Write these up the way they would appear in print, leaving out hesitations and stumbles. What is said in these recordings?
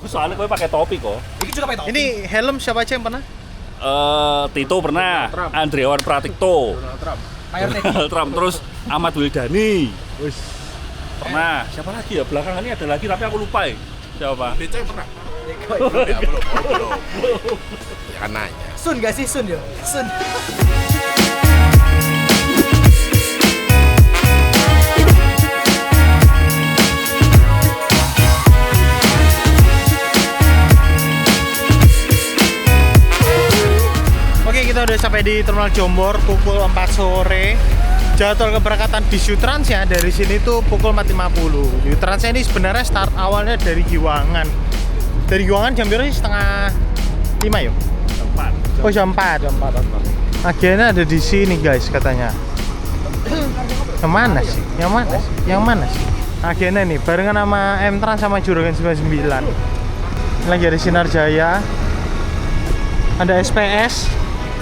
Soalnya gue pakai topi kok. Ini juga pakai topi. Ini helm siapa aja yang pernah? Tito pernah, Andriawan Pratikto, Donald Trump, terus Ahmad Wildani. Pernah. Siapa lagi ya? Belakangan ini ada lagi tapi aku lupa ya. Siapa? Beca pernah? Belum. Ya kan nanya. Sun gak sih Sun yo? Sun. Oke, kita udah sampai di Terminal Jombor pukul 4 sore. Jadwal keberangkatan bis Yutransnya dari sini tuh pukul 4.50. Yutransnya ini sebenarnya start awalnya dari Giwangan. Dari Giwangan jam berapa sih? Setengah 5 ya? Oh, jam 4. Akhirnya ada di sini guys katanya. Yang mana sih? Yang mana sih? Akhirnya nih barengan sama M-Trans sama Juragan 99. Lagi ada Sinar Jaya. Ada SPS,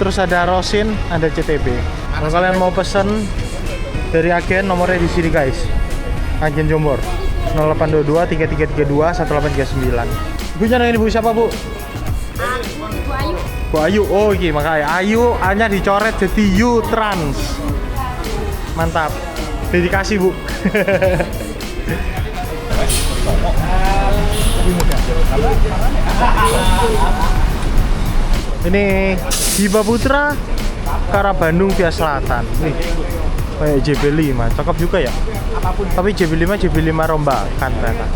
terus ada Rosin, ada CTB. Kalau kalian mau pesen dari agen, nomornya di sini guys. Agen Jombor 0822 3332 1839. Ibunya ini Bu siapa Bu? Bu Ayu. Bu Ayu. Oh iya makanya Ayu hanya dicoret jadi Yutrans. Mantap. Dedikasi Bu. Ini Hiba Putra ke arah Bandung via Selatan. Nih, kayak JB5, cakep juga ya. Tapi JB5 rombakan ternyata.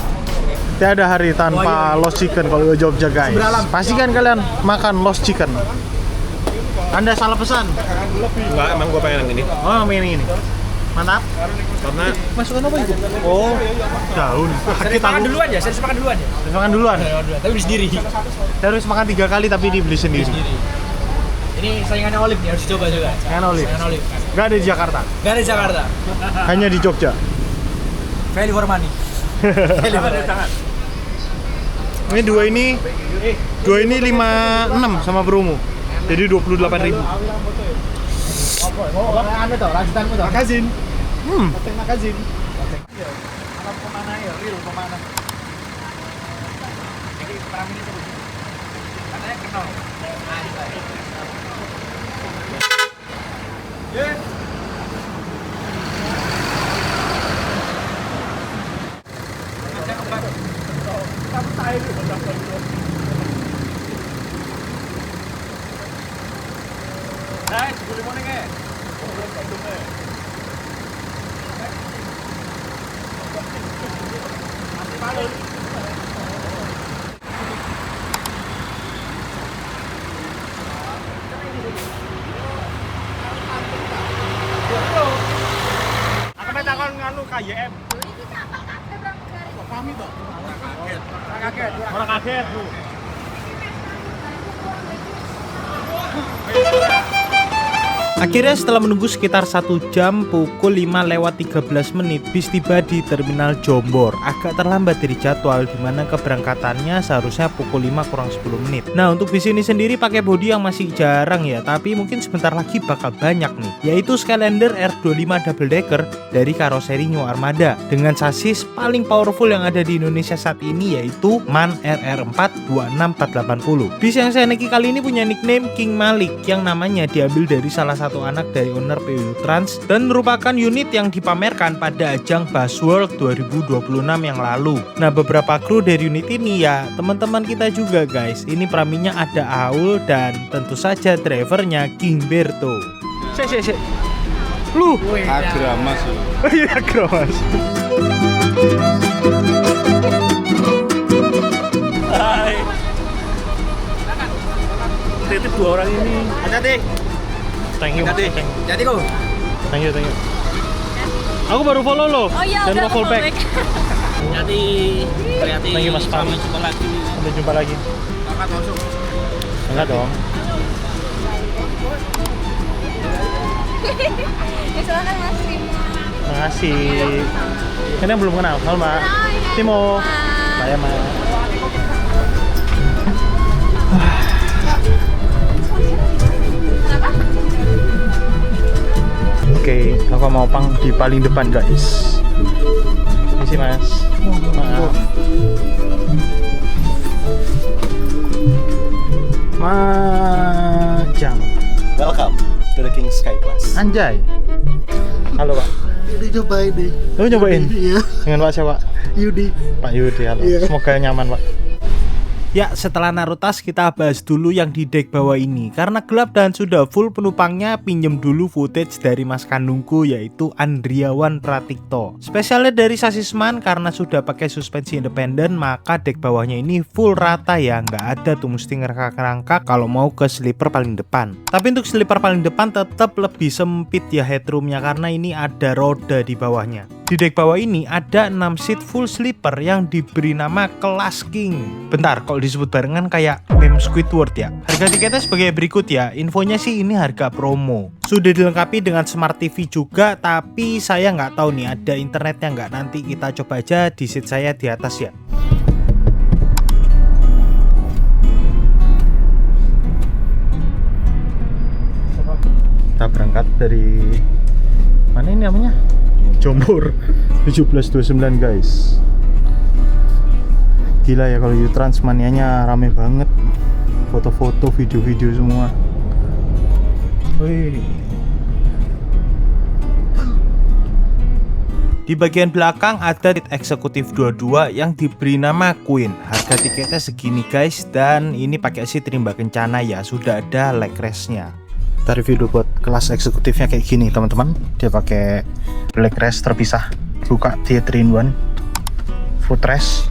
Tiada hari tanpa lost chicken kalau Jogja guys. Pastikan kalian makan lost chicken. Anda salah pesan? Enggak, emang gua pengen yang ini. Oh, ini. Mantap. Karena Masukkan apa itu? Oh, daun. Saya makan duluan ya, saya makan duluan ya. Makan duluan. Tapi beli sendiri. Saya harus makan 3 kali tapi dibeli sendiri. Ini saingannya Olive nih, harus dicoba juga. Saingan Olive. Saingan Olive. Gak ada di Jakarta. Gak ada di Jakarta. Hanya di Jogja. Value for money. Value for money. Ini dua ini 56 sama promo. Jadi 28.000. Anu toh, lanjutanmu toh. Makasih. Makasih. Alam pemana ya, real pemana. Ini perang ini terus. Katanya kenal. Aku takon nganu KYM. Kami toh. Orang kaget, Bu. Akhirnya setelah menunggu sekitar 1 jam, pukul 5:13 bis tiba di Terminal Jombor. Agak terlambat dari jadwal, dimana keberangkatannya seharusnya pukul 5:10. Nah, untuk bis ini sendiri pakai bodi yang masih jarang ya, tapi mungkin sebentar lagi bakal banyak nih, yaitu Skylander R25 Double Decker dari karoseri New Armada dengan sasis paling powerful yang ada di Indonesia saat ini, yaitu MAN RR4 26480. Bis yang saya naiki kali ini punya nickname King Malik yang namanya diambil dari salah satu anak dari owner PU Trans dan merupakan unit yang dipamerkan pada ajang Buzzworld 2026 yang lalu. Nah, beberapa kru dari unit ini ya teman-teman kita juga guys. Ini praminya ada Aul dan tentu saja drivernya King Berto. Sik. Lu Agramas. iya Agramas. Hai. Titip 2 orang ini. Hati-hati. Thank you. Jadi kok. Thank you. Aku baru follow lo. Oh iya, Jangan udah lupa follow back. Hati. Thank you Mas Pam. Sampai jumpa lagi. Kakak masuk. Enggak dong. Ya silakan Mas Timo. Makasih. Ini yang belum kenal. Halo Mbak. Timo. Saya Mas. Oke, aku mau pang di paling depan guys. Ini sih Mas. Maaf. Majang. Welcome to the King Sky Class. Anjay. Halo Pak. Udah cobain deh. Lu nyobain? Iya. Dengan Pak siapa? Yudi. Pak Yudi, halo. Iya. Semoga nyaman Pak. Ya, setelah naruh tas kita bahas dulu yang di dek bawah ini. Karena gelap dan sudah full penumpangnya, pinjem dulu footage dari mas kandungku yaitu Andriawan Pratikto. Spesialnya dari sasisman karena sudah pakai suspensi independen, maka dek bawahnya ini full rata ya, nggak ada tuh mesti ngerangkak-ngerangkak kalau mau ke sleeper paling depan. Tapi untuk sleeper paling depan tetap lebih sempit ya headroomnya karena ini ada roda di bawahnya. Di dek bawah ini ada 6 seat full sleeper yang diberi nama kelas King. Bentar, kalau disebut barengan kayak meme Squidward ya. Harga tiketnya sebagai berikut ya. Infonya sih ini harga promo. Sudah dilengkapi dengan Smart TV juga, tapi saya nggak tahu nih ada internetnya nggak. Nanti kita coba aja di seat saya di atas ya. Kita berangkat dari mana ini namanya? Jombor 1729 guys. Gila ya kalau U-Trans manianya rame banget. Foto-foto, video-video semua. Wih. Di bagian belakang ada seat eksekutif 22 yang diberi nama Queen. Harga tiketnya segini guys, dan ini pakai seat rimba kencana ya, sudah ada leg restnya. Kita review dulu buat kelas eksekutifnya kayak gini teman-teman. Dia pakai leg rest terpisah, buka dia 3-in-1, footrest,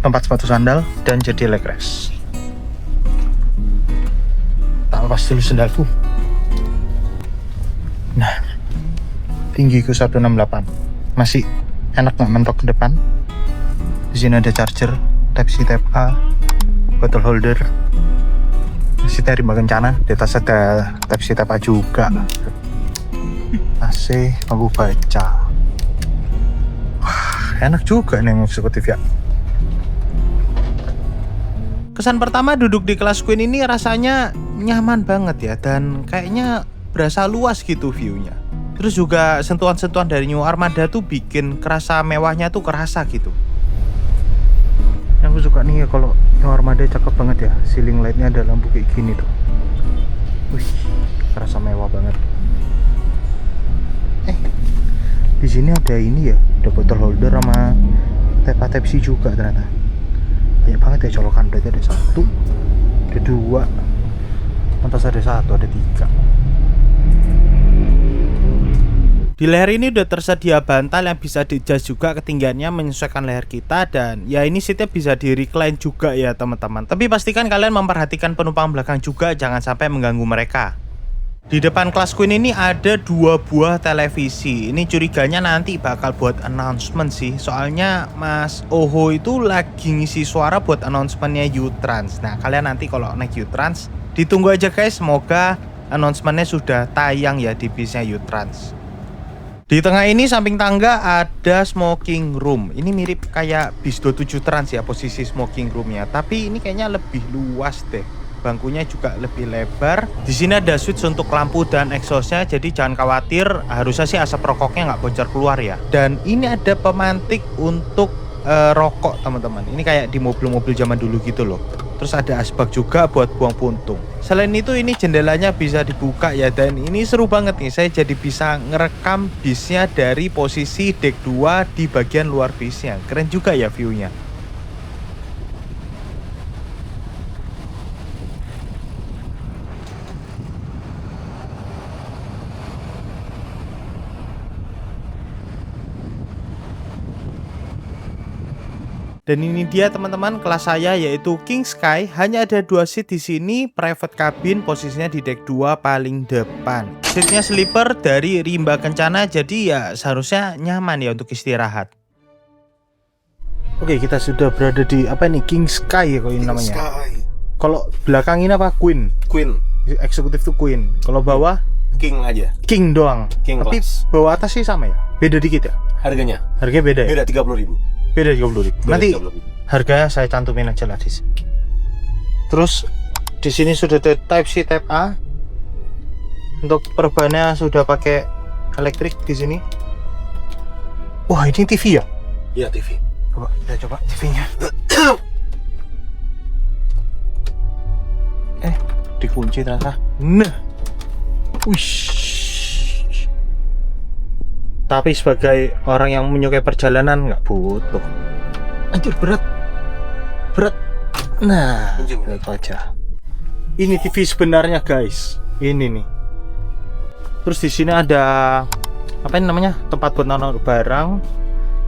tempat sepatu sandal, dan jadi leg rest. Tak lepas dulu sandalku. Nah, tinggiku 168, masih enak nggak mentok ke depan. Di sini ada charger, Type-C Type-A, bottle holder, seatnya rimba kencana, di atas ada Type-C Type-A juga. AC, lampu baca. Wah, enak juga nih yang eksekutif ya. Kesan pertama duduk di kelas Queen ini rasanya nyaman banget ya, dan kayaknya berasa luas gitu view-nya. Terus juga sentuhan-sentuhan dari New Armada tuh bikin kerasa mewahnya tuh kerasa gitu. Yang aku suka nih ya kalau New Armada cakep banget ya, ceiling light-nya ada lampu kayak gini tuh. Wih, kerasa mewah banget. Di sini ada ini ya, ada bottle holder sama Type-C juga ternyata. Banyak banget ya colokan, berarti ada 1, ada 2, lantas ada 1, ada 3. Di leher ini udah tersedia bantal yang bisa di-adjust juga ketinggiannya menyesuaikan leher kita, dan ya ini seatnya bisa di-recline juga ya teman-teman. Tapi pastikan kalian memperhatikan penumpang belakang juga, jangan sampai mengganggu mereka. Di depan kelas Queen ini ada 2 buah televisi. Ini curiganya nanti bakal buat announcement sih. Soalnya Mas Oho itu lagi ngisi suara buat announcementnya U-Trans. Nah kalian nanti kalau naik U-Trans ditunggu aja guys. Semoga announcementnya sudah tayang ya di bisnya U-Trans. Di tengah ini samping tangga ada smoking room. Ini mirip kayak bis 27 Trans ya posisi smoking roomnya. Tapi ini kayaknya lebih luas deh. Bangkunya juga lebih lebar. Di sini ada switch untuk lampu dan exhaustnya, jadi jangan khawatir. Harusnya sih asap rokoknya nggak bocor keluar ya. Dan ini ada pemantik untuk rokok teman-teman. Ini kayak di mobil-mobil zaman dulu gitu loh. Terus ada asbak juga buat buang puntung. Selain itu ini jendelanya bisa dibuka ya, dan ini seru banget nih. Saya jadi bisa ngerekam bisnya dari posisi deck 2 di bagian luar bisnya. Keren juga ya view-nya. Dan ini dia teman-teman kelas saya yaitu King Sky. Hanya ada 2 seat di sini, private cabin, posisinya di deck 2 paling depan. Seatnya sleeper dari rimba kencana, jadi ya seharusnya nyaman ya untuk istirahat. Oke, kita sudah berada di apa ini, King Sky ya kalau ini namanya. Kalau belakang ini apa? Queen. Queen. Eksekutif tuh Queen. Kalau bawah King aja. King doang. King tapi class. bawah atas sih sama ya? Beda dikit ya? Harganya Beda ya? beda 30.000. Beda 30.000. Nanti 30.000. harganya saya cantumin aja lah di sini. Terus di sini sudah ada Type-C Type-A. Untuk perbannya sudah pakai elektrik di sini. Wah, ini TV ya? Iya, TV. Coba kita coba TV-nya. dikunci ternyata. Nah, wish. Tapi sebagai orang yang menyukai perjalanan nggak butuh. Anjir berat. Nah, itu aja. Ini TV sebenarnya guys. Ini nih. Terus di sini ada apa ini namanya? Tempat buat naruh barang.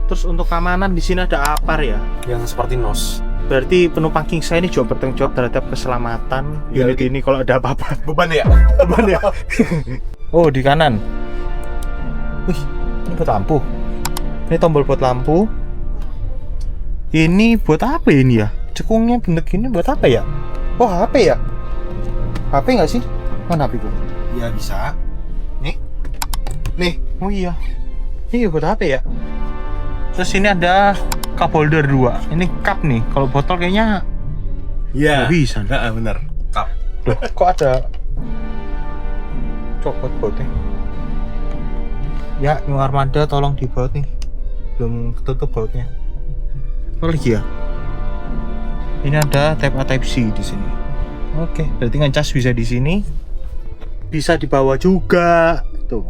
Terus untuk keamanan di sini ada apar ya. Yang seperti nos. Berarti penumpang King Sky ini juga bertanggung jawab terhadap keselamatan Ya, unit ini kalau ada apa-apa. Beban ya? Beban ya. Oh, di kanan. Wih, ini buat lampu. Ini tombol buat lampu. Ini buat apa ini ya? Cekungnya bentuk gini buat apa ya? Oh, HP ya? HP nggak sih? Mana HP gua? Ya bisa. Nih. Oh iya. Ini buat apa ya? Terus ini ada cup holder 2. Ini cup nih. Kalau botol kayaknya Iya. nggak bisa. Nah, bener. Cup. Loh, kok ada copot bautnya? Ya, New Armada tolong dibaut nih. Belum ketutup bautnya. Apa lagi ya? Ini ada type A type C di sini. Oke, berarti ngecas bisa di sini. Bisa dibawa juga. Tuh.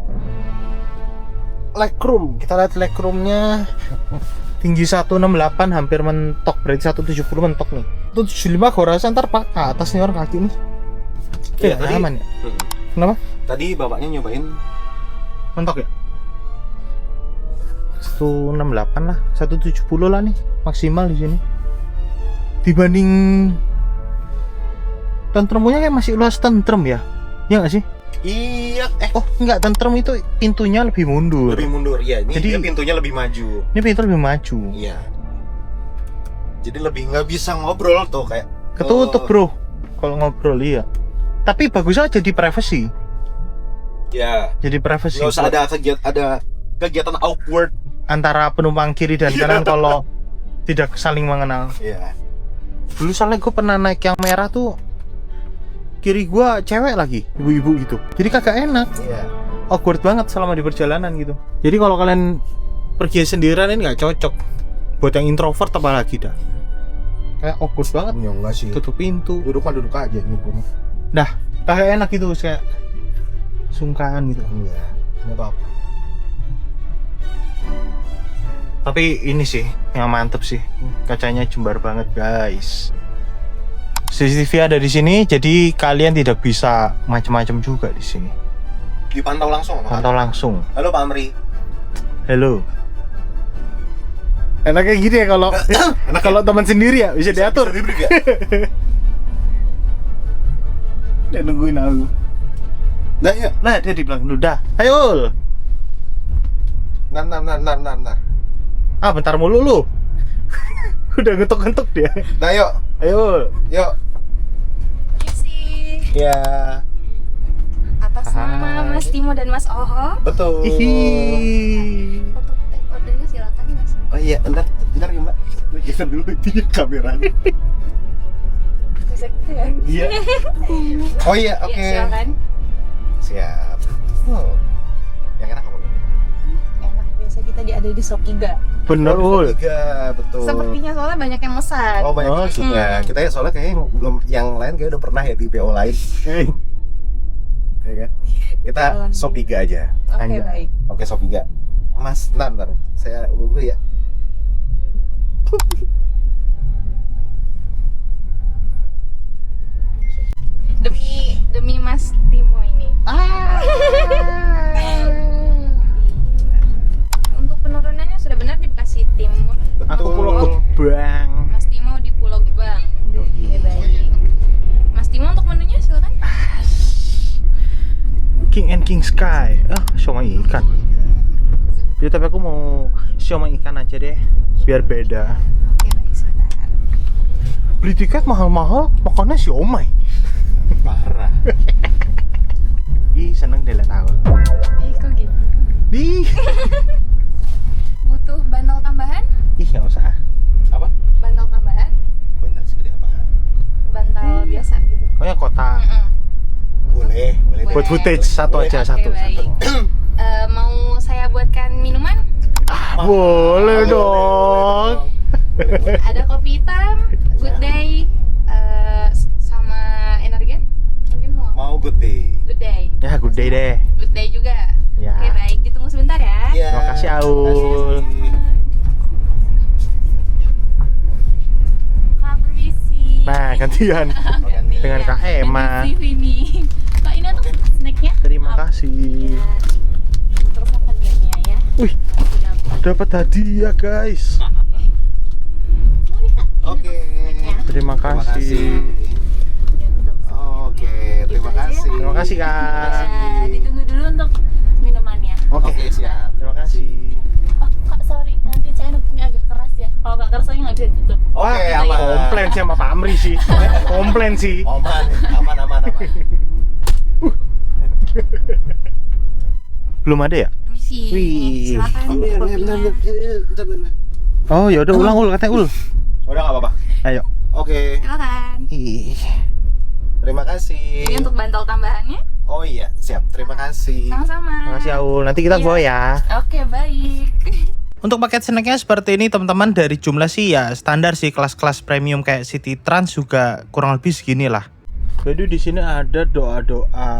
Legroom, kita lihat legroomnya tinggi 168 hampir mentok, berarti 170 mentok nih. 175 gua rasa ntar pak ke atas nih orang kaki nih. Iya, tadi aman ya. Kenapa? Tadi bapaknya nyobain Mentok ya? 168 lah, 170 lah nih maksimal di sini. Dibanding tentremnya kayak masih luas tentrem ya? Ya nggak sih? Iya, Oh enggak, tentrem itu pintunya lebih mundur. lebih mundur ya. Ini Jadi- dia pintunya lebih maju. Ini pintu lebih maju. Iya. Jadi lebih nggak bisa ngobrol tuh kayak Ketutup bro, kalau ngobrol iya. Tapi bagus aja jadi privacy. Ya. Jadi privacy. Nggak usah ada kegiatan awkward. Antara penumpang kiri dan kanan kalau tidak saling mengenal. Iya. Dulu soalnya gue pernah naik yang merah tuh, kiri gua cewek lagi, ibu-ibu gitu. Jadi kagak enak, Iya. awkward banget selama di perjalanan gitu. Jadi kalau kalian pergi sendirian ini nggak cocok. Buat yang introvert apalagi dah. Kayak awkward banget. Ya enggak sih. Tutup pintu. Duduk aja gitu. Dah, kagak enak gitu, kayak sungkan gitu. Iya. Enggak apa-apa. Tapi ini sih yang mantep sih, kacanya jembar banget guys. CCTV ada di sini, jadi kalian tidak bisa macam-macam juga di sini. Dipantau langsung. Pantau langsung. Halo Pak Amri. Halo. Enaknya gini ya kalau kalau teman sendiri ya bisa diatur. Bisa diberi ya? Dia nungguin aku. Nah, ya. Nah dia di belakang dulu dah. Ayo. Nah. Ah bentar mulu lu. Udah ngetok-ngetok dia. Nah, yuk. Ayo. Yuk. Isi Ya, atas nama Hai. Mas Timo dan Mas Oho. betul. Hihi. Untuk take ordernya silakan Mas. Oh iya, bentar ya Mbak. Geser dulu itunya kameranya. Bisa gitu ya? Iya. Oh iya, oke. Iya, silakan. Siap. Oh. Yang enak apa? Enak, biasa kita ada di Shop 3. Bener ul. Tiga, betul. Sepertinya soalnya banyak yang mesan. Oh banyak Oh, gitu. gitu. Ya, kita ya soalnya kayaknya belum, yang lain kayak udah pernah ya di PO lain. Ya kan? Kita Shop 3 aja. Oke, Anjay. baik. Oke, Shop 3. Mas, ntar saya dulu ya. Demi Mas Timo ini. Untuk penurunannya sudah benar di Bekasi Timur. Aku Pulau Gebang. Mas Timo di Pulau Gebang. Oke, baik. Mas Timo untuk menunya silakan. King and King Sky. Siomay ikan. Ya tapi aku mau siomay ikan aja deh, biar beda. Oke, baik, sebentar. Beli tiket mahal-mahal, makannya siomay. Parah. Ih, seneng deh liat tahu. Kok gitu? Ih, Butuh bantal tambahan? nggak usah. Apa? Bantal tambahan? Bener segede apa? Bantal biasa gitu. Oh ya kotak. Boleh. Buat footage satu Boleh. aja, Oke, satu. baik. Mau saya buatkan minuman? Boleh dong. Ada kopi hitam, Good Day, sama Energen. birthday deh. Birthday juga. Ya. Oke, baik. Ditunggu sebentar ya. Iya. Terima kasih Aul. Kak, permisi. Nah, gantian dengan Kak Emma. Permisi, Vini. Kak, ini untuk snacknya. Terima Maaf. kasih. Ya. Terus souvenirnya ya. Wih, dapat hadiah guys. Sorry, Kak. Ini Oke. untuk snacknya. Terima kasih. Ini untuk souvenirnya. Oke, terima Gitu aja. kasih. Terima kasih Kak. Ya, ditunggu dulu untuk minumannya. Oke, siap. Terima kasih. Oh, Kak, sorry. Nanti saya nutupnya agak keras ya. Kalau nggak keras saya nggak bisa tutup. Oke, Gitu aman. ya. Komplain sih sama Pak Amri sih. Komplain sih. Aman. Belum ada ya? Permisi. Wih. Silakan. kopinya. Oh, ya udah ulang katanya ul. Udah nggak apa-apa. Ayo. Oke, Silakan. Ih. terima kasih. Ini untuk bantal tambahannya. Oh iya, siap. Terima kasih. Sama-sama. Terima kasih Aul. Nanti kita Iya. bawa ya. Oke, baik. Untuk paket snacknya seperti ini teman-teman, dari jumlah sih ya standar sih, kelas-kelas premium kayak City Trans juga kurang lebih segini lah. Jadi di sini ada doa-doa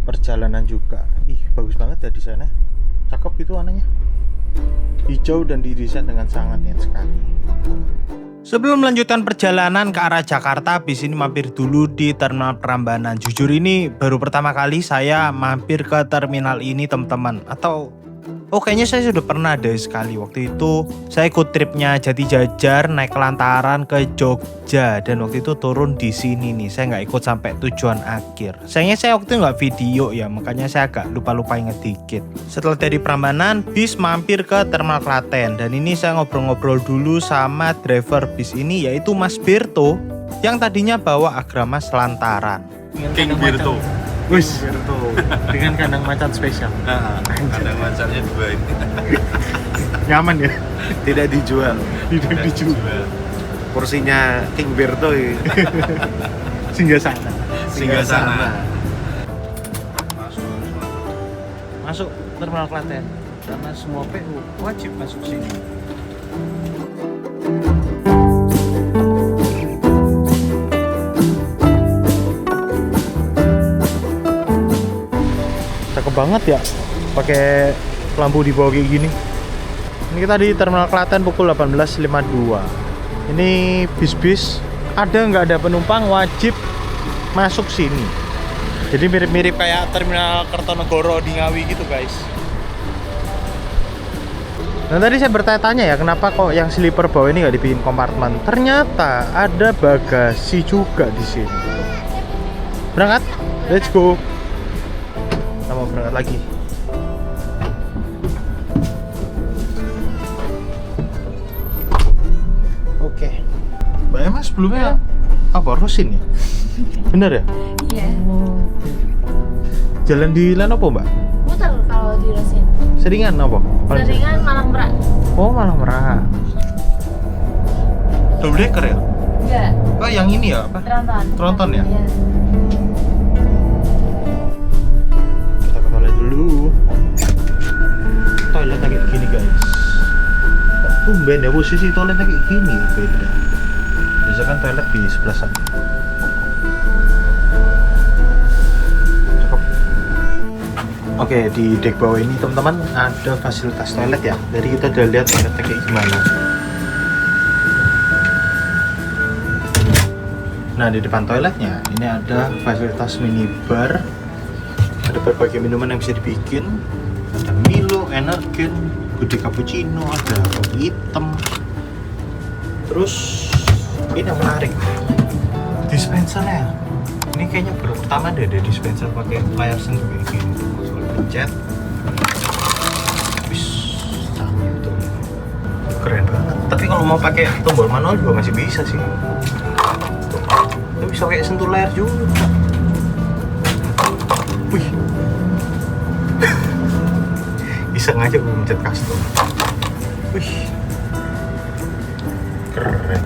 perjalanan juga. Ih, bagus banget ya desainnya. Cakep gitu warnanya. Hijau dan didesain dengan sangat niat sekali. Sebelum melanjutkan perjalanan ke arah Jakarta, bis ini mampir dulu di Terminal Prambanan. Jujur ini baru pertama kali saya mampir ke terminal ini teman-teman. Atau kayaknya saya sudah pernah deh sekali. Waktu itu saya ikut tripnya Jati Jajar naik Lantaran ke Jogja. Dan waktu itu turun di sini nih. Saya nggak ikut sampai tujuan akhir. Sayangnya saya waktu itu nggak video ya. Makanya saya agak lupa-lupa inget dikit. Setelah dari Prambanan, bis mampir ke Terminal Klaten. Dan ini saya ngobrol-ngobrol dulu sama driver bis ini, yaitu Mas Berto, yang tadinya bawa Agramas Lantaran. King Birto. Wis, dengan kandang macan spesial. Kandang macannya 2 ini. Nyaman ya? Tidak dijual. Tidak dijual. Porsinya King Berto ya. Singgah sana. Singgah sana. Masuk Terminal Klaten. Karena semua PU wajib masuk sini. Cakep banget ya pakai lampu di bawah kayak gini. Ini kita di Terminal Klaten pukul 18.52. Ini bis-bis ada nggak ada penumpang wajib masuk sini. Jadi mirip-mirip kayak Terminal Kertonegoro di Ngawi gitu guys. Nah tadi saya bertanya-tanya ya, kenapa kok yang sleeper bawah ini nggak dibikin kompartemen? Ternyata ada bagasi juga di sini. Berangkat? Let's go. Kita mau berangkat lagi. Oke. Mbak Emma sebelumnya apa? Rosin ya? Bener ya? Iya. Jalan di Lan apa mbak? Muter kalau di Rosin. Seringan apa? Paling Seringan Malang Merak. Oh Malang Merak. Double decker ya? Enggak. Oh yang ini ya apa? Tronton. Tronton ya? Iya. Kita ke toilet dulu. Toiletnya kayak gini guys. Kok tumben ya posisi toiletnya kayak gini, beda. Biasa kan toilet di sebelah sana. Cakep. Oke, di dek bawah ini teman-teman ada fasilitas toilet ya. Jadi kita udah lihat toiletnya kayak gimana. Nah di depan toiletnya ini ada fasilitas minibar, ada berbagai minuman yang bisa dibikin, ada Milo, Energen, Bude Cappuccino, ada kopi hitam. Terus ini yang menarik, dispensernya. Ini kayaknya baru pertama deh ada dispenser pakai layar sentuh kayak gini. Soal pencet, wis, canggih tuh, keren banget. Tapi kalau mau pakai tombol manual juga masih bisa sih. Bisa kayak sentuh layar juga. Wih. Iseng aja gue mencet custom. Wih. Keren.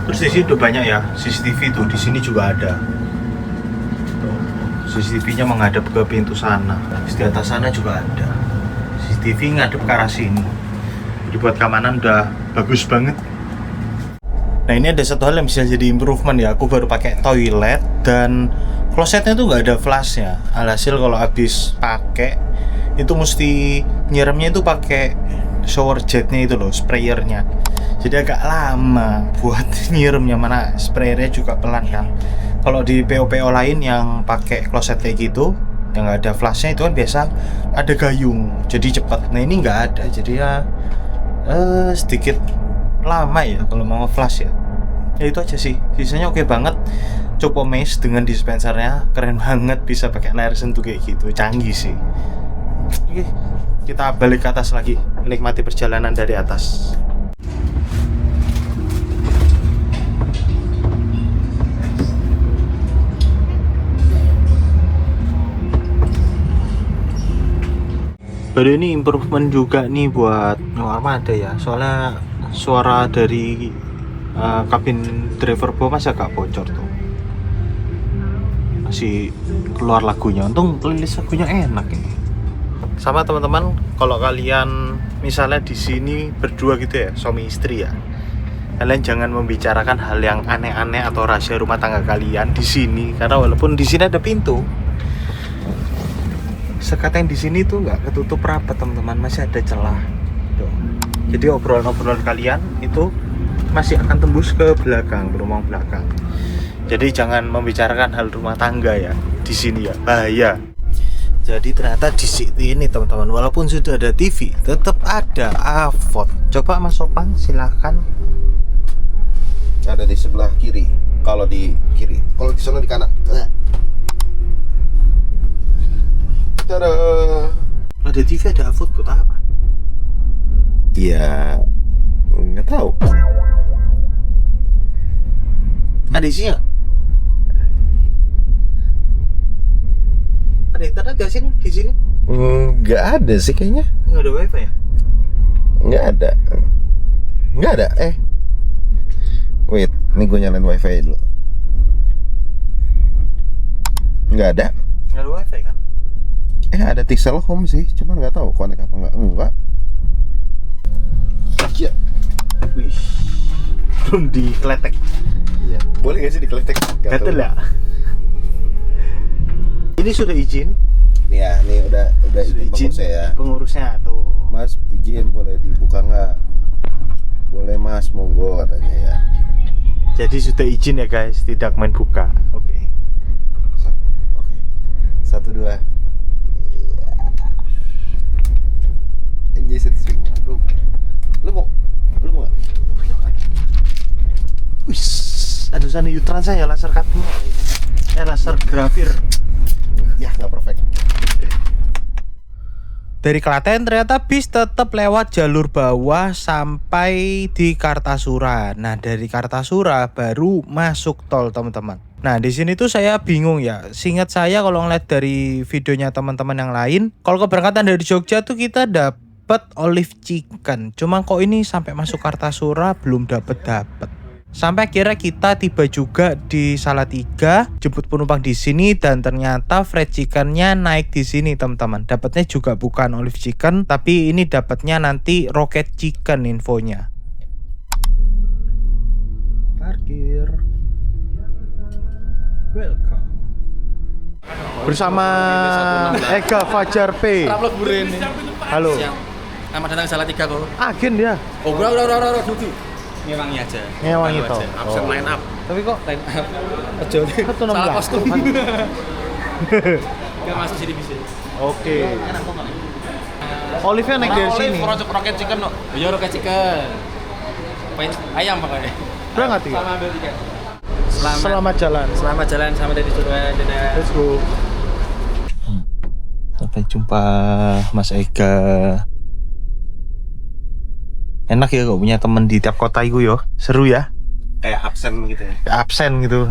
Terus di sini udah banyak ya CCTV tuh, di sini juga ada. Tuh, CCTV-nya menghadap ke pintu sana. Di atas sana juga ada. CCTV ngadep ke arah sini. Jadi buat keamanan udah bagus banget. Nah ini ada satu hal yang bisa jadi improvement ya. Aku baru pakai toilet dan klosetnya tuh nggak ada flashnya. Alhasil kalau habis pakai itu mesti nyiremnya itu pakai shower jetnya itu loh, sprayernya. Jadi agak lama buat nyiremnya, mana sprayernya juga pelan kan. Kalau di PO-PO lain yang pakai kloset kayak gitu, yang nggak ada flashnya itu kan biasa ada gayung, jadi cepat. Nah ini nggak ada, jadi ya sedikit lama ya kalau mau flash ya. Ya itu aja sih, sisanya oke banget. Chopo Maze dengan dispensernya keren banget, bisa pakai layar sentuh kayak gitu, canggih sih. Oke, kita balik ke atas lagi, menikmati perjalanan dari atas. Baru ini improvement juga nih buat New Armada ya, soalnya suara dari kabin driver bawah masih agak bocor tuh, masih keluar lagunya. Untung playlist lagunya enak ini. Sama teman-teman, kalau kalian misalnya di sini berdua gitu ya, suami istri ya, kalian jangan membicarakan hal yang aneh-aneh atau rahasia rumah tangga kalian di sini, karena walaupun di sini ada pintu, sekatnya di sini tuh nggak ketutup rapat teman-teman, masih ada celah. Tuh. Jadi obrolan-obrolan kalian itu masih akan tembus ke belakang, ke rumah belakang. Jadi jangan membicarakan hal rumah tangga ya di sini ya, bahaya. Jadi ternyata di sini ini teman-teman, walaupun sudah ada TV, tetap ada AVOD. Coba Mas Sopan silahkan. Ada di sebelah kiri. Kalau di kiri, kalau di sana di kanan. Tada. Ada TV, ada AVOD buat apa? Ya nggak tahu. Ada isinya? Ada internet gak sih di sini? Nggak ada sih kayaknya. Nggak ada wifi ya? Nggak ada. Nggak ada. Wait, ini gue nyalain wifi dulu. Nggak ada. Nggak ada wifi kan? Ada Tixel Home sih, cuman nggak tahu connect apa enggak. Ya. Wih, belum dikletek. Iya. Boleh nggak sih dikletek? Gatel ya? Ini sudah izin. Nih ya, nih udah izin pengurusnya ya. Pengurusnya tuh. Mas izin boleh dibuka nggak? Boleh Mas, monggo katanya ya. Jadi sudah izin ya guys, tidak main buka. Oke. Oke. 1, 2. Anjir, swing bro. Lu mau nggak? Wih, ada sana Yutran saya laser cutting. Laser grafir. Ya nggak perfect. Dari Klaten ternyata bis tetap lewat jalur bawah sampai di Kartasura. Nah dari Kartasura baru masuk tol teman-teman. Nah di sini tuh saya bingung ya. Seingat saya kalau ngeliat dari videonya teman-teman yang lain, kalau keberangkatan dari Jogja tuh kita dapat olive chicken. Cuma kok ini sampai masuk Kartasura belum dapet. Sampai akhirnya kita tiba juga di Salatiga, jemput penumpang di sini, dan ternyata fried chickennya naik di sini teman-teman. Dapatnya juga bukan olive chicken, tapi ini dapatnya nanti rocket chicken infonya. Parkir. Welcome. Bersama Ega Fajar P. Halo. Selamat datang Salatiga kok. Agen dia. Oh, udah, duduk. Ngewangi aja. Ngewangi toh. Absen line up. Tapi kok Line up. Aja. salah kostum. Enggak masuk sini bisa. Oke. Olive-nya naik dari sini. Rocket chicken no. Iya, rocket chicken. Ayam pokoknya. Berangkat ya? Sama ambil tiket. Selamat jalan. Selamat jalan sama dari Surabaya. Let's go. Sampai jumpa Mas Ega. Enak ya kok punya temen di tiap kota itu yo. Seru ya. Kayak absen gitu ya. Kayak absen gitu.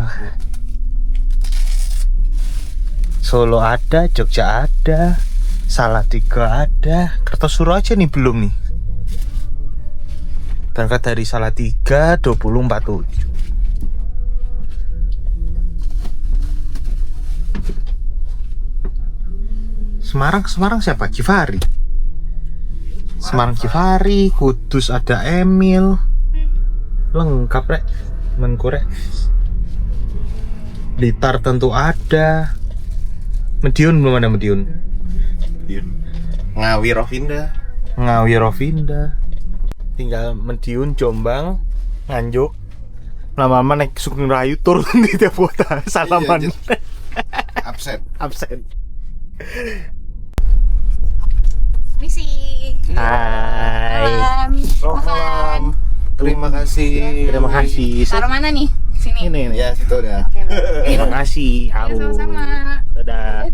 Solo ada, Jogja ada, Salatiga ada, Kartasura aja nih belum nih. Berangkat dari Salatiga 2047. Semarang siapa? Givari. Semarang Givari, Kudus ada Emil, lengkap rek, mengkorek. Blitar tentu ada. Medion belum ada Medion. Ngawi Rovinda. Ngawi Rovinda. Tinggal Medion, Jombang, Nganjuk. Lama-lama naik Sugeng Rayu turun di tiap kota salaman. Absen. Absen. Misi. Hai. Makan. Terima kasih. Terima kasih. Taruh mana nih? Sini. Ini nih. Ya, situ udah. Oke, baik. Terima kasih. Ya, Halo. sama-sama. Dadah.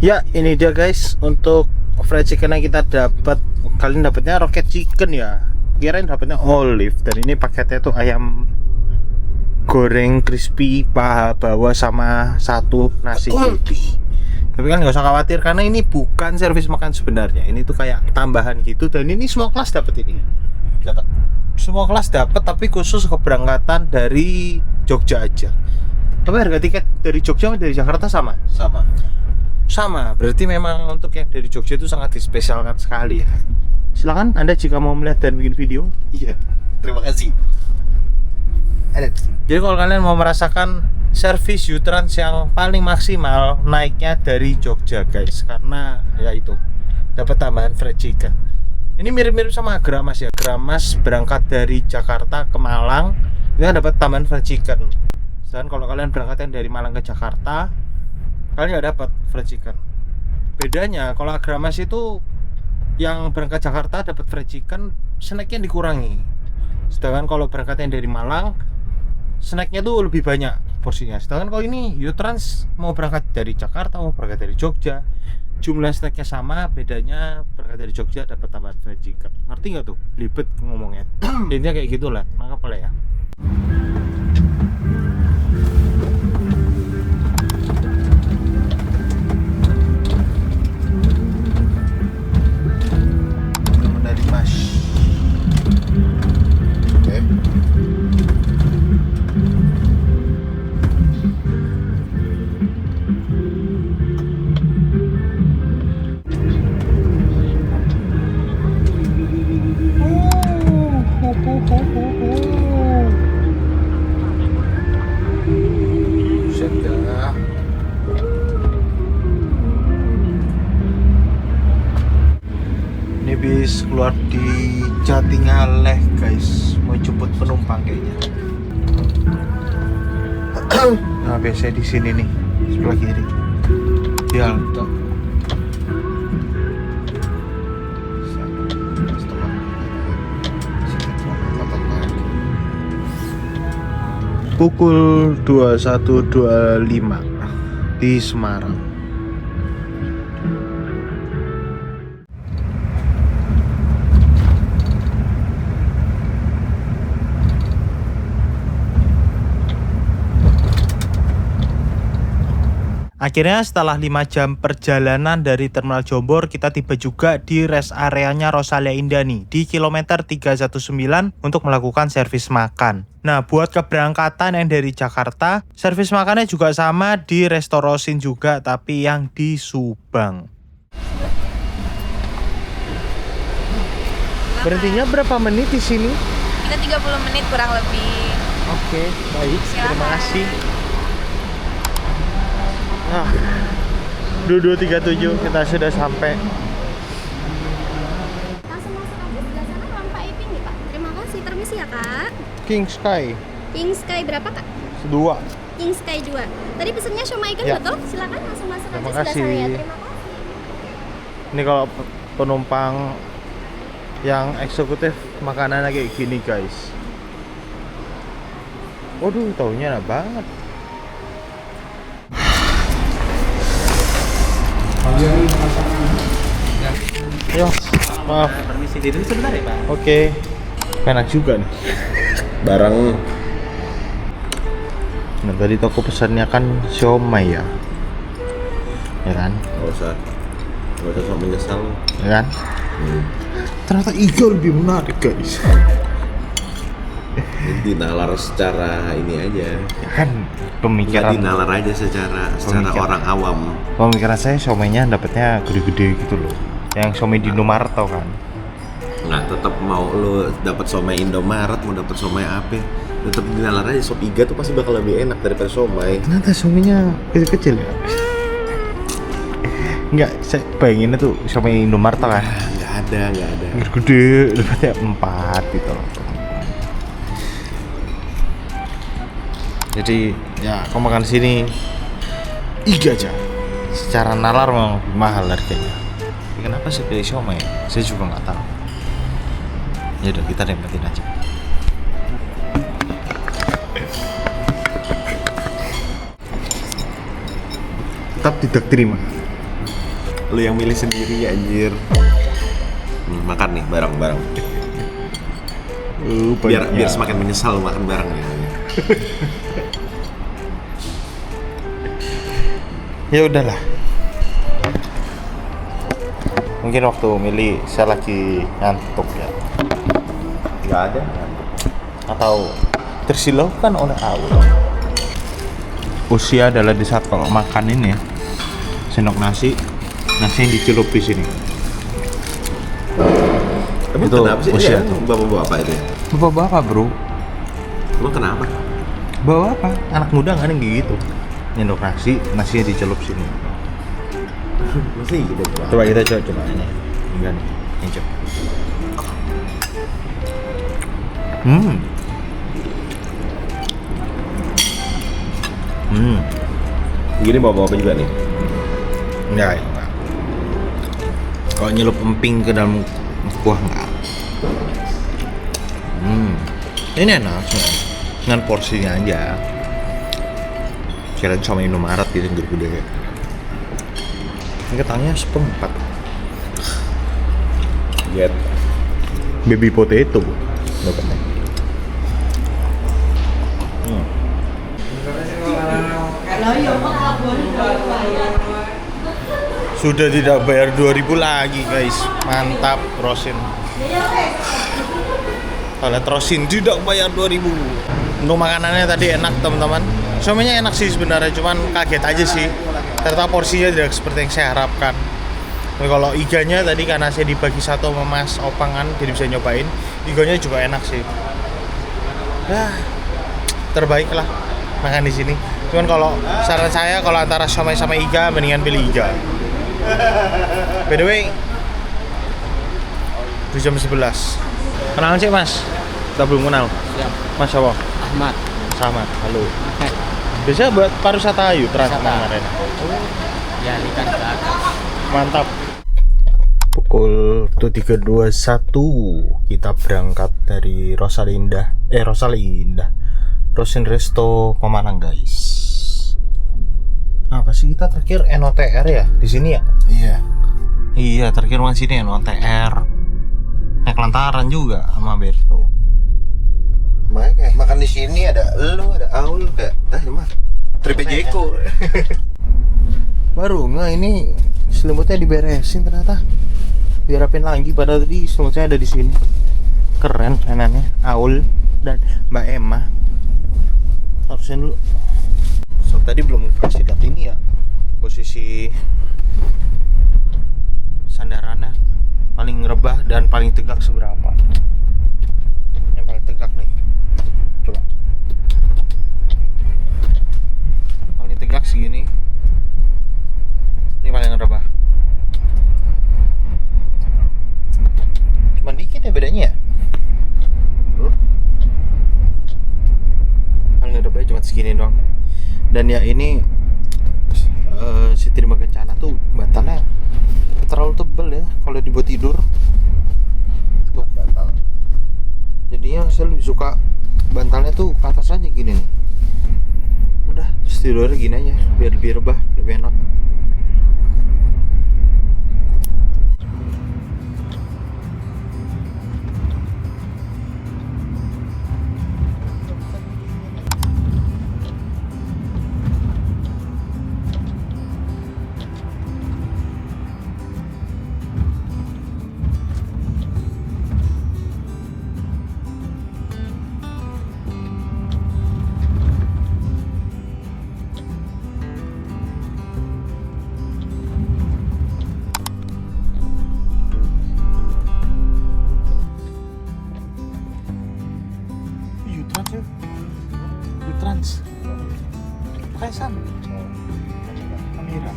Ya, ini dia guys untuk fried chicken yang kita dapat. Kalian dapatnya rocket chicken ya. Kirain dapatnya olive, dan ini paketnya tuh ayam goreng crispy paha bawah sama satu nasi putih. Tapi kan nggak usah khawatir karena ini bukan servis makan sebenarnya. Ini tuh kayak tambahan gitu, dan ini semua kelas dapat ini. Dapat. Semua kelas dapat, tapi khusus keberangkatan dari Jogja aja. Tapi harga tiket dari Jogja sama dari Jakarta sama? Sama. Berarti memang untuk yang dari Jogja itu sangat dispesialkan sekali ya. Silakan Anda jika mau melihat dan bikin video. Iya. Terima kasih. Ada. Jadi kalau kalian mau merasakan servis U-Trans yang paling maksimal, naiknya dari Jogja guys, karena ya itu dapat tambahan fried chicken. Ini mirip-mirip sama Gramas ya. Gramas berangkat dari Jakarta ke Malang, itu dapat tambahan fried chicken. Dan kalau kalian berangkat dari Malang ke Jakarta, kalian nggak dapat fried chicken. Bedanya kalau Gramas itu yang berangkat Jakarta dapat fried chicken, snacknya dikurangi. Sedangkan kalau berangkatnya dari Malang, snacknya tuh lebih banyak porsinya. Sedangkan kalau ini U-Trans mau berangkat dari Jakarta, mau berangkat dari Jogja, jumlah snacknya sama, bedanya berangkat dari Jogja dapat tambahan fried chicken. Ngerti nggak tuh? Libet ngomongnya. Intinya kayak gitulah, nangkep lah ya. Dari Mas. Oke. Sudah. Ini bis keluar di Jatingaleh guys, mau jemput penumpang kayaknya. Nah biasanya di sini nih, sebelah kiri. Di halte. Pukul 21.25 di Semarang. Akhirnya setelah 5 jam perjalanan dari Terminal Jombor, kita tiba juga di rest areanya Rosalia Indah nih, di kilometer 319 untuk melakukan servis makan. Nah, buat keberangkatan yang dari Jakarta, servis makannya juga sama di Resto Rosin juga, tapi yang di Subang. Berhentinya berapa menit di sini? Kita 30 menit kurang lebih. Oke, baik. Terima kasih. Nah, 22.37 kita sudah sampai. Langsung masuk aja sebelah sana ruang Pak Iping nih Pak. Terima kasih, permisi ya Kak. King Sky King Sky berapa Kak? 2. King Sky 2. Tadi pesennya siomay ikan Ya. betul? Silakan langsung masuk Terima aja sebelah kasih. sana ya. Terima kasih. Ini kalau penumpang yang eksekutif makanannya kayak gini guys. Waduh, taunya enak banget. Yo, maaf. Permisi diri sebentar ya Pak. Oke. Enak juga nih. Barang Nah, tadi toko pesannya kan siomay ya. Ya kan? nggak usah sok menyesal. Ya kan? Ternyata iga lebih menarik guys. Dinalar secara ini aja. Ya kan pemikiran Dinalar aja secara Pemikiran. orang awam. pemikiran saya siomaynya dapatnya gede-gede gitu loh. Yang siomay di Indomaret tau kan? nggak tetap mau lo dapat somai Indomaret, mau dapat somai apa, tetap di nalar aja sop iga tuh pasti bakal lebih enak daripada somai. Ternyata somainya kecil-kecil ya? Enggak, saya bayanginnya tuh somai Indomaret lah. Nggak ada. Gede, dapatnya 4 gitu loh. Jadi ya kau makan sini iga aja. Secara nalar memang lebih mahal harganya. Tapi kenapa saya pilih somai? Saya juga nggak tahu. Ya udah kita nikmatin aja. Tetap tidak terima. Lo yang milih sendiri anjir. Makan nih bareng-bareng. Biar semakin menyesal makan bareng ya. Ya udahlah. Mungkin waktu milih saya lagi ngantuk ya. Nggak ada. Atau tersilaukan oleh Allah. Usia adalah di saat kalau makan ini ya, sendok nasi yang dicelup di sini. Emang itu kenapa sih? usia Iya, tuh. bapak-bapak itu ya? Bapak-bapak bro. Emang kenapa? Bawa apa? Anak muda nggak ada yang gitu. Nyendok nasinya dicelup sini. Masih gitu. Coba kita coba ini. Enggak nih, ini coba. Gini bapak-bapak juga nih. Enggak. Kalau nyelup emping ke dalam kuah enggak. Ini enak sebenarnya. Dengan porsinya aja. Kirain sama Indomaret gitu gede-gede. Ini ketangnya seperempat. Get. Baby potato dapatnya. Sudah tidak bayar 2.000 lagi guys. Mantap Rosin. Kalau Rosin tidak bayar 2.000. Untuk makanannya tadi enak teman-teman. Semuanya enak sih sebenarnya, cuman kaget aja sih. Ternyata porsinya tidak seperti yang saya harapkan. Tapi kalau iganya tadi karena saya dibagi satu sama Mas Opang kan, jadi bisa nyobain. Iganya juga enak sih. Ya, terbaik lah makan di sini. Cuman kalau saran saya kalau antara somai sama iga, mendingan pilih iga. By the way, di jam 11. Kenalan sih Mas? Kita belum kenal. Siap. Mas siapa? Ahmad. Sama. Halo. Biasa buat pariwisata Ayu Trans kemarin. Ya, ikan ke atas. Mantap. Pukul 3.21 kita berangkat dari Rosalinda. Rosin Resto Pemanang guys. Apa sih kita terakhir NOTR ya di sini ya? Iya. Iya, terakhir makan sini NOTR. Naik lantaran juga sama Berto. Makanya kayak makan di sini ada elu, ada Aul, kayak mah Tripe Jeko. Baru nggak ini selimutnya diberesin ternyata. Dirapin lagi padahal tadi selimutnya ada di sini. Keren enaknya Aul dan Mbak Emma. Harusin dulu. So tadi belum kasih lihat ini ya. Posisi sandarannya paling rebah dan paling tegak seberapa. Yang paling tegak nih. Coba. Paling tegak segini. Ini paling rebah. Cuman dikit ya bedanya ya. Paling rebahnya cuma segini doang. Dan ya ini si Terima Kencana tuh bantalnya terlalu tebel ya kalau dibuat tidur. Tuh. Jadinya saya lebih suka bantalnya tuh ke atas aja gini nih. Udah, terus tidurnya gini aja biar lebih rebah, lebih enak. Trans. Kaisan. Amira.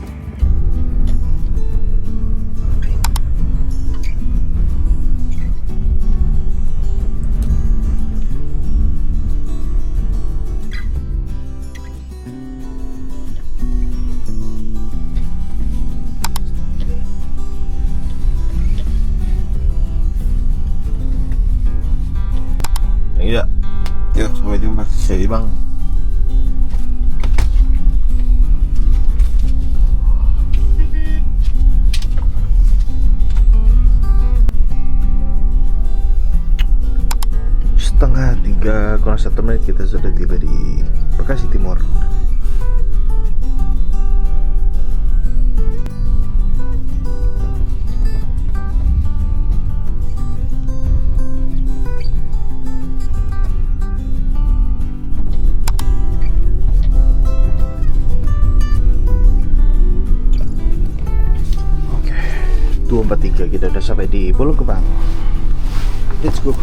Iya. Yuk, sampai jumpa. Jadi bang. Setengah 3 kurang 1 menit kita sudah tiba di Bekasi Timur. Oke, 243 kita udah sampai di Pulau Gebang. Let's go.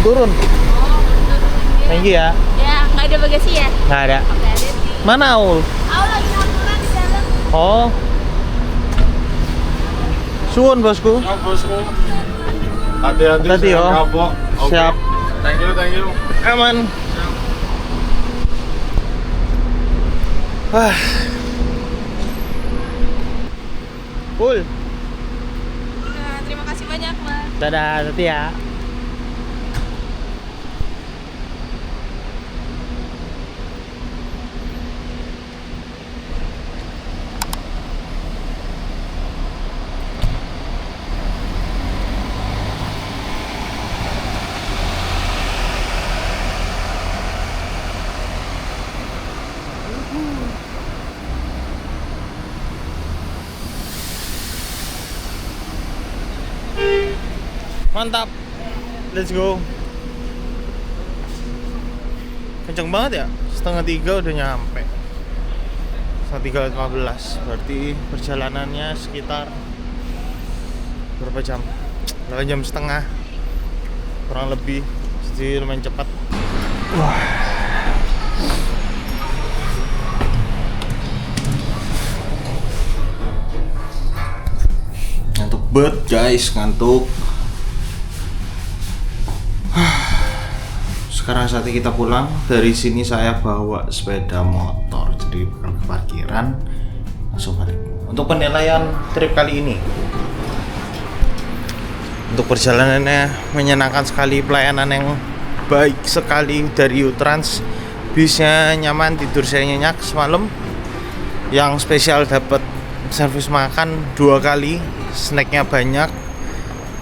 Turun. Thank you ya. Ya, nggak ada bagasi ya? Nggak ada. Nggak ada sih. Mana Aul? Aku lagi nongkrong di dalam. Oh. Suwun bosku. Bosku. Hati-hati. Hati-hati, saya yo. kapok. Oke. Siap. Thank you. Aman. Wah. Cool. Nah, terima kasih banyak, Mas. Dadah, hati ya. Mantap. Let's go. Kenceng banget ya. 2:30 udah nyampe. 3:15. Berarti perjalanannya sekitar berapa jam? 8 jam setengah. Kurang lebih. Jadi lumayan cepat. Wah. Ngantuk banget guys, ngantuk. Sekarang saatnya kita pulang. Dari sini saya bawa sepeda motor, jadi bukan ke parkiran, langsung balik. Untuk penilaian trip kali ini, untuk perjalanannya menyenangkan sekali, pelayanan yang baik sekali dari Utrans. Bisnya nyaman, tidur saya nyenyak semalam. Yang spesial dapat servis makan 2 kali, snacknya banyak.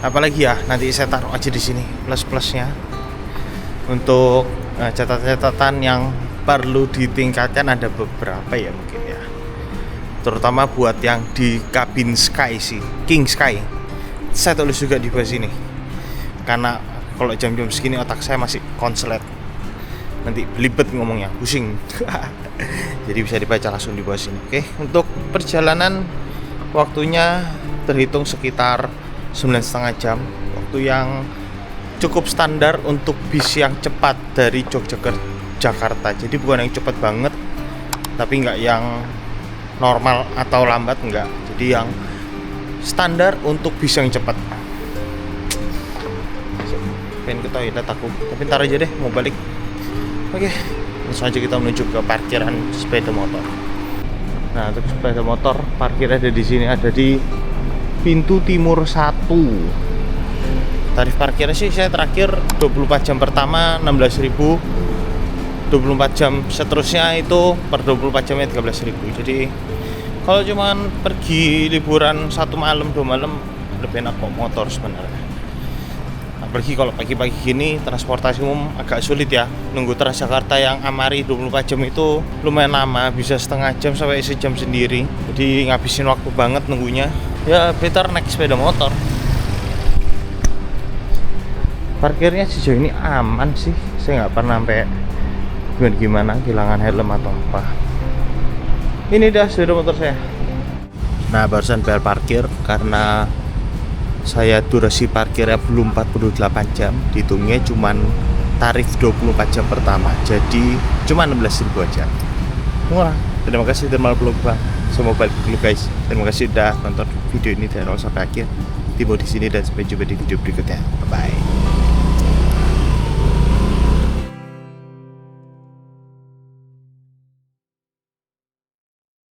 Apalagi ya, nanti saya taruh aja di sini plus-plusnya. Untuk catatan-catatan yang perlu ditingkatkan ada beberapa ya mungkin ya. Terutama buat yang di kabin Sky sih, King Sky. Saya tulis juga di bawah sini. Karena kalau jam-jam segini otak saya masih konslet. Nanti belibet ngomongnya, pusing. Jadi bisa dibaca langsung di bawah sini. Oke, untuk perjalanan waktunya terhitung sekitar 9,5 jam. Waktu yang cukup standar untuk bis yang cepat dari Jogja ke Jakarta. Jadi bukan yang cepat banget, tapi nggak yang normal atau lambat, enggak. Jadi yang standar untuk bis yang cepat. Pengen ke toilet aku, tapi ntar aja deh, mau balik. Oke, langsung aja kita menuju ke parkiran sepeda motor. Nah, untuk sepeda motor parkir ada di sini, ada di pintu timur 1. Tarif parkirnya sih saya terakhir 24 jam pertama 16.000, 24 jam seterusnya itu per 24 jamnya 13.000. Jadi kalau cuman pergi liburan 1 malam 2 malam lebih enak kok motor sebenarnya. Apalagi kalau pagi-pagi gini transportasi umum agak sulit ya. Nunggu Transjakarta yang Amari 24 jam itu lumayan lama, bisa setengah jam sampai sejam sendiri. Jadi ngabisin waktu banget nunggunya. Ya better naik sepeda motor. Parkirnya sejauh ini aman sih. Saya nggak pernah sampai gimana kehilangan helm atau apa. Ini dah sepeda motor saya. Nah, barusan bayar parkir karena saya durasi parkirnya belum 48 jam, dihitungnya cuman tarif 24 jam pertama, jadi cuma 16.000 aja, murah. Terima kasih Thermal Vlog Bang, semoga balik dulu guys. Terima kasih udah nonton video ini dari awal sampai akhir. Tiba di sini dan sampai jumpa di video berikutnya. Bye bye.